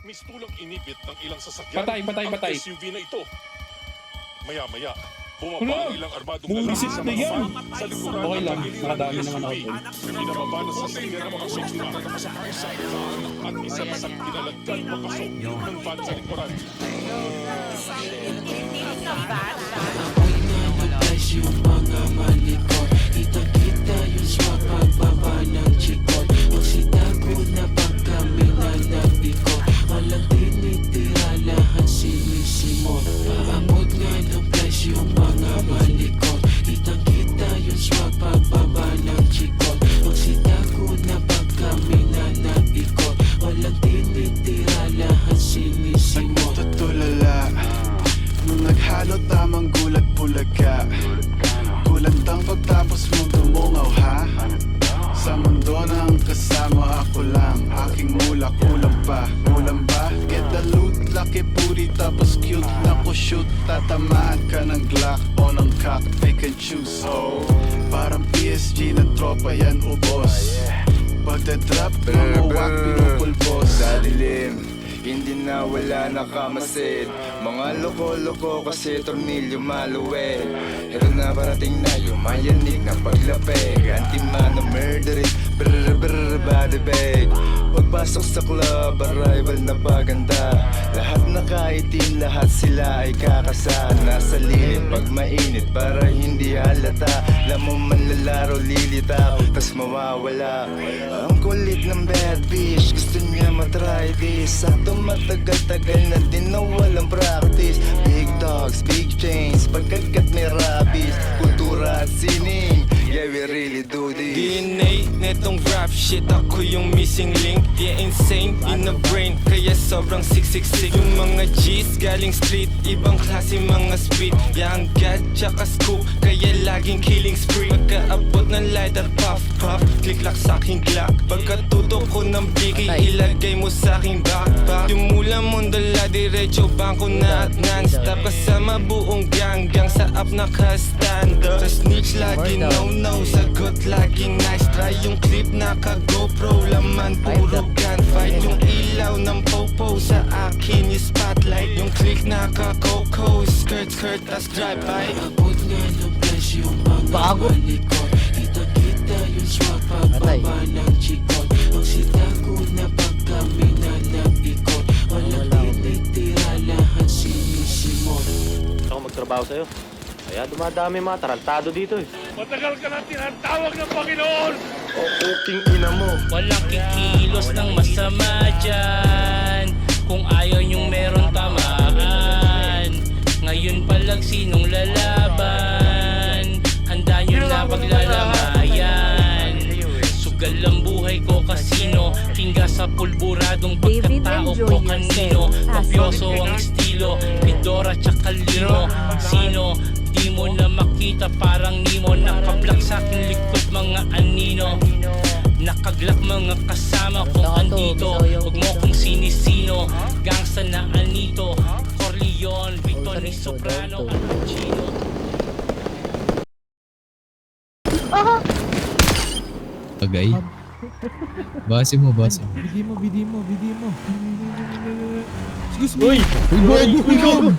Mistulang inipit ng ilang sasakyan Patay. ang SUV na ito. Maya-maya, bumaba Wala. ang ilang armadong Bumisit lalaki sa na mga yan. van sa likuran Okay ng lang, pagiliran nakadami ng naman ako SUV. dun. Pinababa ng sasakyan ng mga sukma. Isang van at isang pinalagyan papasok ng van sa likuran. Yung mga malikot, kita-kita yung swag pagbaba ng chikot. Magsitago na pag kami na nabikot, walang tinitira, lahat sinisimot. Paabot nga ng flash yung mga malikot, kita-kita yung swag pagbaba ng chikot. Magsitago na pag kami na nabikot, walang tinitira, lahat sinisimot. Tutulala nung naghalo tamang gulat bulaga. Kulantang pagtapos mong dumungaw ha. Sa mundo ng kasama ako lang. Aking mula kulang pa. Kulang ba? Get the loot, laki puri tapos cute na ko shoot. Tatamaan ka ng Glock o ng cock, pick and choose. Oh, parang PSG na tropa yan ubos. Pagdadrop, mamuwak, pinupulbos. Sa dilim, hindi na wala nakamasid. Mga loko-loko kasi tornilyo maluwel. Pero na parating na yung mayanig na paglapeg. Anti-mano murderin, brr brr body bag. Pagpasok sa club, arrival na paganda. Lahat nakaitim, lahat sila ay kakasa. Nasa lilim pag mainit para hindi halata. Lamang manlalaro lilitaw, tas mawawala. Ang kulit ng bad bitch, gusto niya matry this. Sakto matagal-tagal na din na walang practice. Big dogs, big chains, pagkagat may rabies. Kultura at sining, yeah we really do this. DNA netong rap shit, ako yung missing link. Yeah, insane in the brain, kaya sobrang 666. Yung mga G's galing street, ibang klase mga speed. Yang gat tsaka scoop, kaya laging killing spree. Pagkaabot ng lighter, puff puff, click-lock sa aking glock. Pagkatutok ko ng biggie, ilagay mo sa aking backpack. Yung mula mong dala, diretso bangko na at non-stop. Kasama buong gang sa up nakastanda. Sa snitch lagi no-no, sagot laging nice try. Yung clip naka-GoPro, laman puro gunfight. Yung ilaw ng popo sa akin yung spotlight. Yung click naka-coco, skirt tas drive-by. Paabot nga ng flash yung mga malikot, kita-kita yung swag pagbaba ng chikot. Magsitago na pag kami na nabikot, walang tinitira, lahat sinisimot. Ako magtrabaho sa'yo. Kaya dumadami mga tarantado dito eh. Matagal ka na tinatawag ng Panginoon! O puking ina mo. Walang kikilos ng masama dyan. Kung ayaw nyong meron tamaan, ngayon palag sinong lalaban? Handa nyo na paglalamayan. Sugal ang buhay ko kasino, tingga sa pulburadong pagkatao ko kanino. Mafioso ang estilo, Midora tsaka limo. Sino? Di mo na makita parang Nemo. Nakablak sa aking likod mga anino. Nakaglak mga kasama kong andito. Huwag mo kong sinisino. Gangsta na anito, Corleone, Vito ni Soprano at Pacino. Tagay. Base mo. Bidi mo. Excuse me. Uy! Uy!